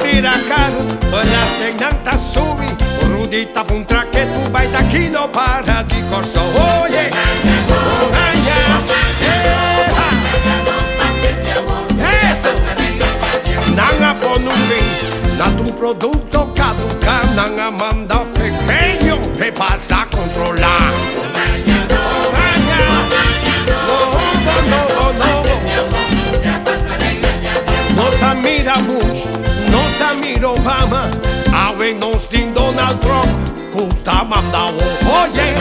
tiracar, las tenantas subi, rudita puntra que tu baita aquí no para di corso. Oye, eso, nanga pon un fin, na tu producto caduca, nanga manda pequeño, que pasa a controlar. Mira Bush, nos mira Obama, ahora nos din Donald Trump, puta mandao. Oye,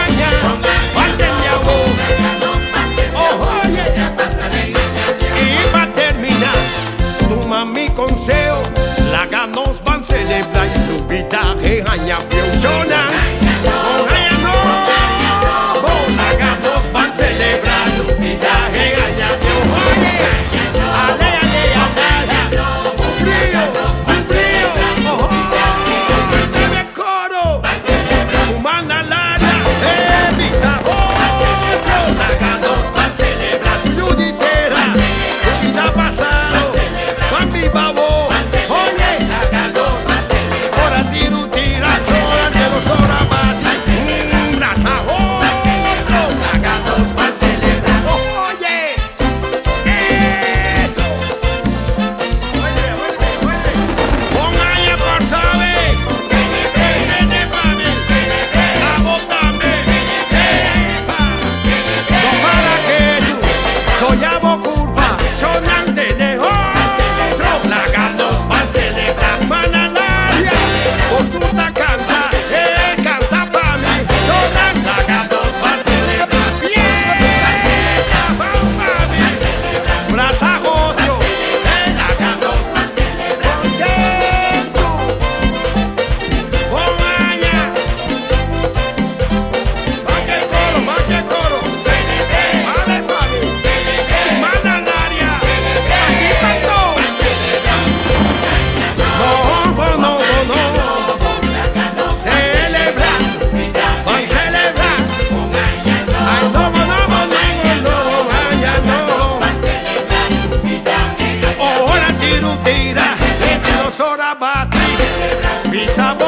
oye, y para terminar, tu mami consejo, la ganos van a celebrar y tu vida que aña funciona. Sorabate, mi sabor.